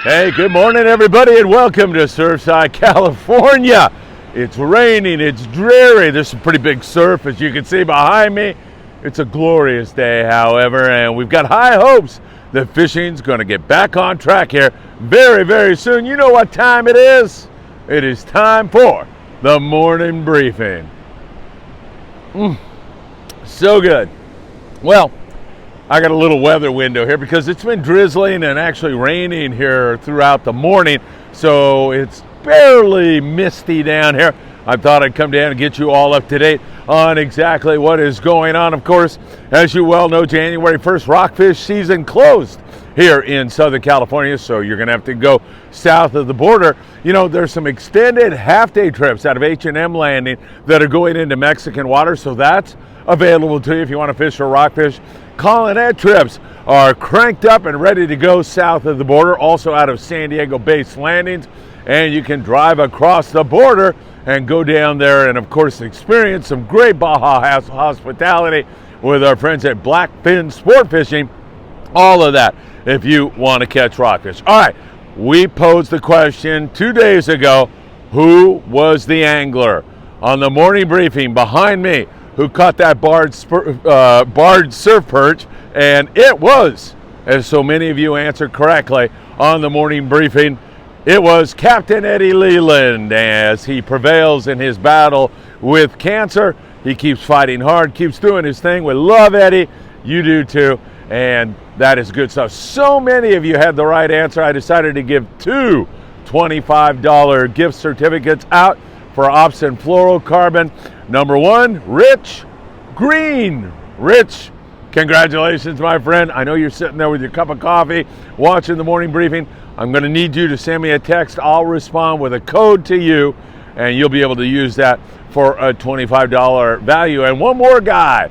Hey, good morning, everybody, and welcome to Surfside, California. It's raining, it's dreary. There's some pretty big surf, as you can see behind me. It's a glorious day, however, and we've got high hopes that fishing's going to get back on track here very, very soon. You know what time it is? It is time for the morning briefing. So good. Well, I got a little weather window here because it's been drizzling and actually raining here throughout the morning, so it's barely misty down here. I thought I'd come down and get you all up to date on exactly what is going on. Of course, as you well know, January 1st, rockfish season closed here in Southern California, so you're going to have to go south of the border. You know, there's some extended half-day trips out of H&M Landing that are going into Mexican water, so that's available to you if you want to fish for rockfish. Colonette trips are cranked up and ready to go south of the border, also out of San Diego base landings, and you can drive across the border and go down there and, of course, experience some great Baja hospitality with our friends at Bluefin Sportfishing. All of that if you want to catch rockfish. All right, we posed the question 2 days ago, who was the angler? On the morning briefing behind me, who caught that barred surf perch, and it was, as so many of you answered correctly on the morning briefing, it was Captain Eddie Leland. As he prevails in his battle with cancer, he keeps fighting hard, keeps doing his thing. We love Eddie, you do too, and that is good stuff. So many of you had the right answer. I decided to give two $25 gift certificates out for Opsin Fluorocarbon. Number one, Rich Green. Rich, congratulations, my friend. I know you're sitting there with your cup of coffee watching the morning briefing. I'm going to need you to send me a text. I'll respond with a code to you, and you'll be able to use that for a $25 value. And one more guy,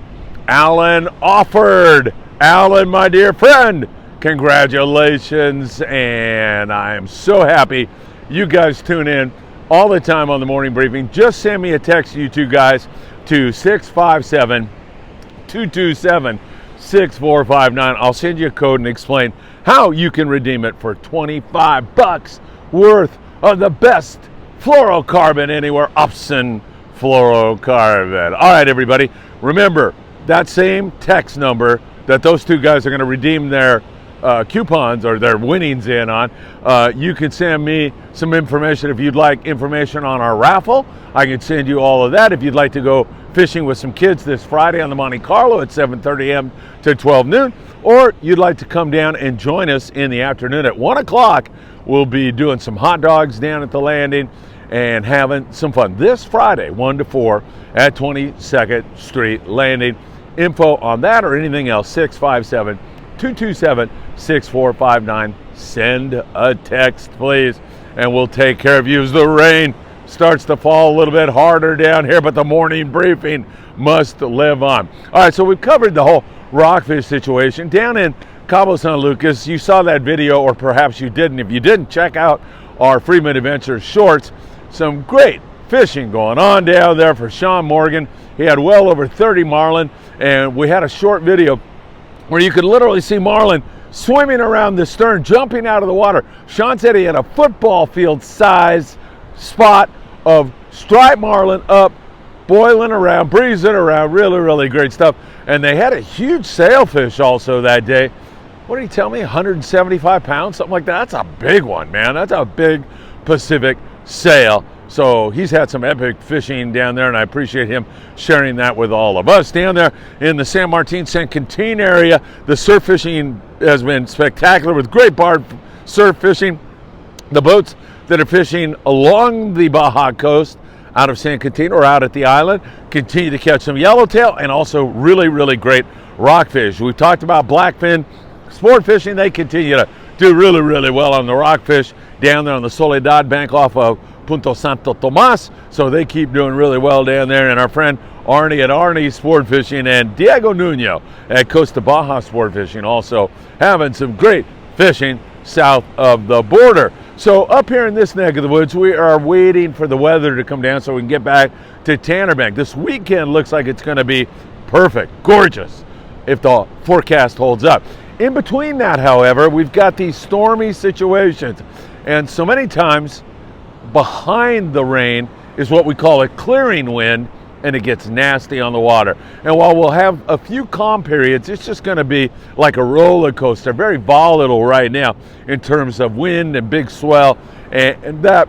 Alan Offord. Alan, my dear friend, congratulations, and I am so happy you guys tune in all the time on the morning briefing. Just send me a text, you two guys, to 657-227-6459. I'll send you a code and explain how you can redeem it for $25 worth of the best fluorocarbon anywhere, Opsin Fluorocarbon. All right, everybody, remember that same text number that those two guys are going to redeem their coupons or their winnings in on. You can send me some information if you'd like information on our raffle. I can send you all of that. If you'd like to go fishing with some kids this Friday on the Monte Carlo at 7:30 a.m. to 12 noon, or you'd like to come down and join us in the afternoon at 1 o'clock, we'll be doing some hot dogs down at the landing and having some fun this Friday, 1 to 4 at 22nd Street Landing. Info on that or anything else, 657-227-6459. Send a text, please, and we'll take care of you as the rain starts to fall a little bit harder down here, but the morning briefing must live on. All right, so we've covered the whole rockfish situation down in Cabo San Lucas. You saw that video, or perhaps you didn't. If you didn't, check out our Friedman Adventures shorts. Some great fishing going on down there for Sean Morgan. He had well over 30 marlin, and we had a short video where you could literally see marlin swimming around the stern, jumping out of the water. Sean said he had a football field size spot of striped marlin up, boiling around, breezing around. Really, really great stuff. And they had a huge sailfish also that day. What did he tell me? 175 pounds, something like that. That's a big one, man. That's a big Pacific sail. So he's had some epic fishing down there, and I appreciate him sharing that with all of us. Down there in the San Martin, San Quintin area, the surf fishing has been spectacular with great barred surf fishing. The boats that are fishing along the Baja coast out of San Quintin or out at the island continue to catch some yellowtail and also really, really great rockfish. We've talked about blackfin sport fishing. They continue to do really, really well on the rockfish down there on the Soledad bank off of Punto Santo Tomas, so they keep doing really well down there. And our friend Arnie at Arnie Sport Fishing and Diego Nuno at Costa Baja Sport Fishing also having some great fishing south of the border. So up here in this neck of the woods, we are waiting for the weather to come down so we can get back to Tanner Bank. This weekend looks like it's going to be perfect, gorgeous, if the forecast holds up. In between that, however, we've got these stormy situations. And so many times behind the rain is what we call a clearing wind, and it gets nasty on the water. And while we'll have a few calm periods, it's just going to be like a roller coaster, very volatile right now in terms of wind and big swell. And that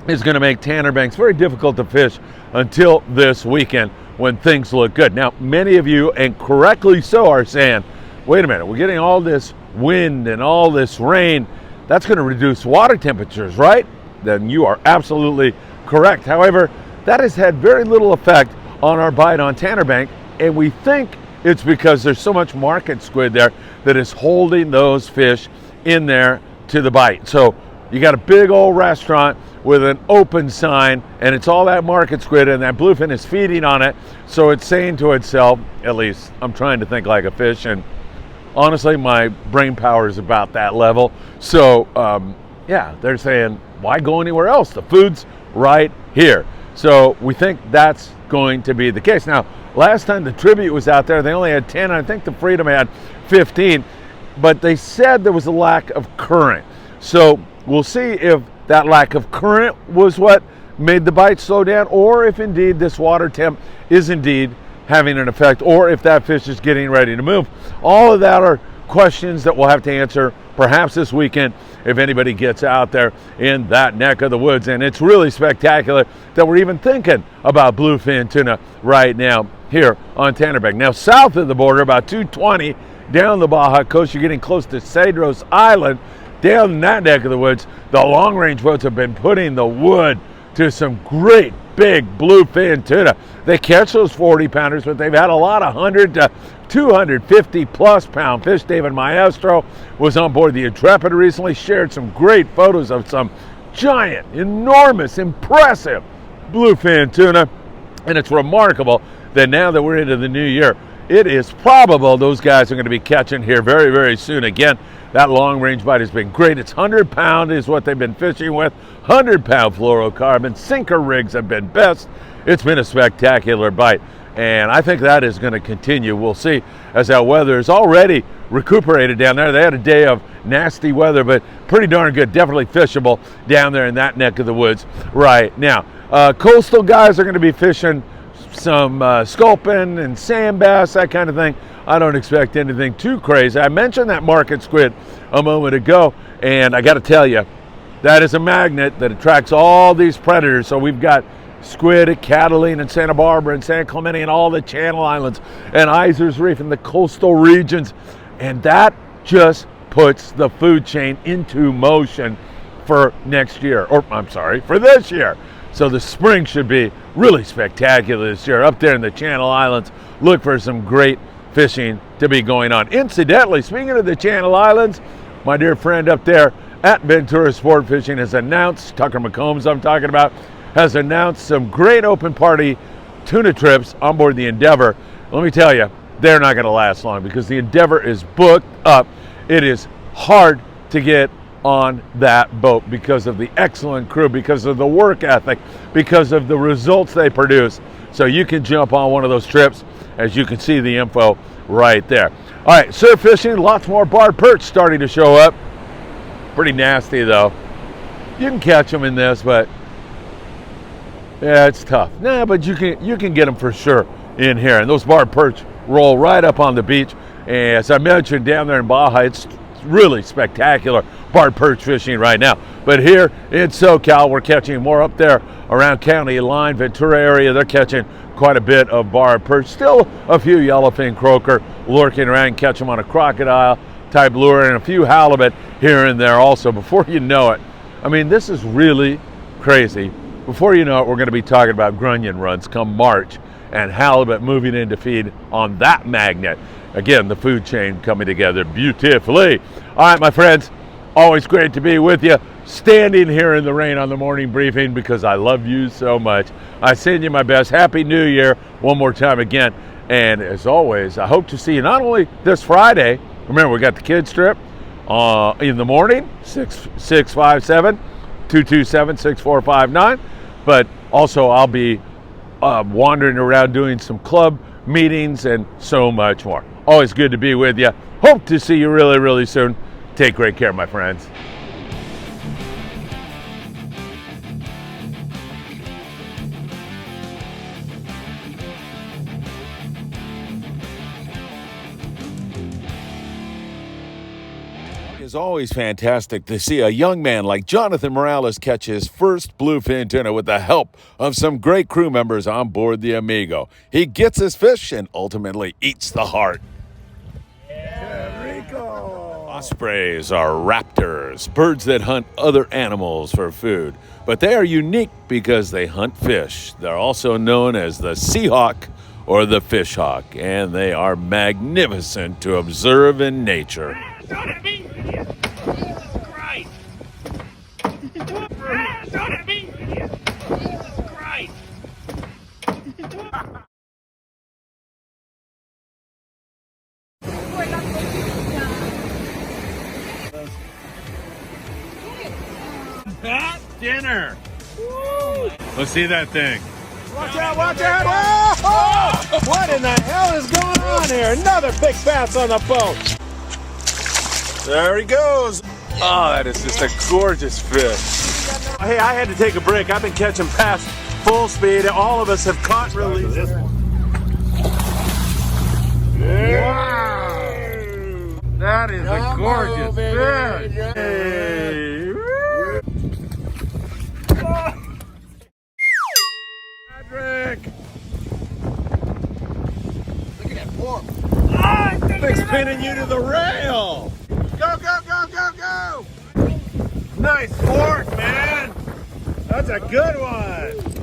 is going to make Tanner Banks very difficult to fish until this weekend when things look good. Now, many of you, and correctly so, are saying, wait a minute, we're getting all this wind and all this rain. That's going to reduce water temperatures, right? Then you are absolutely correct. However, that has had very little effect on our bite on Tanner Bank, and we think it's because there's so much market squid there that is holding those fish in there to the bite. So you got a big old restaurant with an open sign, and it's all that market squid, and that bluefin is feeding on it. So it's saying to itself, at least I'm trying to think like a fish, and honestly, my brain power is about that level. So yeah, they're saying, why go anywhere else? The food's right here. So we think that's going to be the case. Now, last time the Tribute was out there, they only had 10. I think the Freedom had 15, but they said there was a lack of current. So we'll see if that lack of current was what made the bite slow down, or if indeed this water temp is indeed having an effect, or if that fish is getting ready to move. All of that are questions that we'll have to answer perhaps this weekend if anybody gets out there in that neck of the woods. And it's really spectacular that we're even thinking about bluefin tuna right now here on Tanner Bank. Now, south of the border, about 220 down the Baja Coast, you're getting close to Cedros Island. Down in that neck of the woods, the long-range boats have been putting the wood to some great big bluefin tuna. They catch those 40-pounders, but they've had a lot of 100 to 250-plus pound fish. David Maestro was on board the Intrepid recently, shared some great photos of some giant, enormous, impressive bluefin tuna. And it's remarkable that now that we're into the new year, it is probable those guys are going to be catching here very, very soon. Again, that long-range bite has been great. It's 100-pound is what they've been fishing with. 100-pound fluorocarbon. Sinker rigs have been best. It's been a spectacular bite, and I think that is going to continue. We'll see as that weather is already recuperated down there. They had a day of nasty weather, but pretty darn good. Definitely fishable down there in that neck of the woods right now. Coastal guys are going to be fishing some sculpin and sand bass, that kind of thing. I don't expect anything too crazy. I mentioned that market squid a moment ago, and I got to tell you, that is a magnet that attracts all these predators. So we've got squid at Catalina and Santa Barbara and San Clemente and all the Channel Islands and Iser's Reef and the coastal regions, and that just puts the food chain into motion for next year, or I'm sorry, for this year. So the spring should be really spectacular this year. Up there in the Channel Islands, look for some great fishing to be going on. Incidentally, speaking of the Channel Islands, my dear friend up there at Ventura Sportfishing has announced, Tucker McCombs I'm talking about, has announced some great open party tuna trips on board the Endeavor. Let me tell you, they're not going to last long because the Endeavor is booked up. It is hard to get on that boat because of the excellent crew, because of the work ethic, because of the results they produce. So you can jump on one of those trips, as you can see the info right there. All right, surf fishing, lots more barred perch starting to show up. Pretty nasty though. You can catch them in this, but yeah, it's tough. Nah, but you can get them for sure in here. And those barred perch roll right up on the beach. And as I mentioned, down there in Baja, it's really spectacular barred perch fishing right now. But here in SoCal, we're catching more up there around County Line, Ventura area. They're catching quite a bit of barred perch. Still a few yellowfin croaker lurking around. Catch them on a crocodile type lure and a few halibut here and there also. Before you know it, I mean, this is really crazy. Before you know it, we're going to be talking about grunion runs come March and halibut moving in to feed on that magnet. Again, the food chain coming together beautifully. All right, my friends, always great to be with you. Standing here in the rain on the morning briefing because I love you so much. I send you my best. Happy New Year one more time again. And as always, I hope to see you not only this Friday. Remember, we got the kids trip in the morning, 657-227-6459. But also I'll be wandering around doing some club meetings and so much more. Always good to be with you. Hope to see you really, really soon. Take great care, my friends. It's always fantastic to see a young man like Jonathan Morales catch his first bluefin tuna with the help of some great crew members on board the Amigo. He gets his fish and ultimately eats the heart. Ospreys are raptors, birds that hunt other animals for food, but they are unique because they hunt fish. They're also known as the sea hawk or the fish hawk, and they are magnificent to observe in nature. Don't hit me! Jesus Christ! Don't hit me! Jesus Christ! Fat dinner! Let's see that thing. Watch out, watch out! Oh! What in the hell is going on here? Another big bass on the boat! There he goes! Oh, that is just a gorgeous fish. Hey, I had to take a break. I've been catching past full speed. All of us have caught releases. Wow! That is a gorgeous fish! Hey. Patrick! Look at that fork. Patrick's pinning you to the rail! Go, go, go, go, go! Nice fork, man! That's a good one!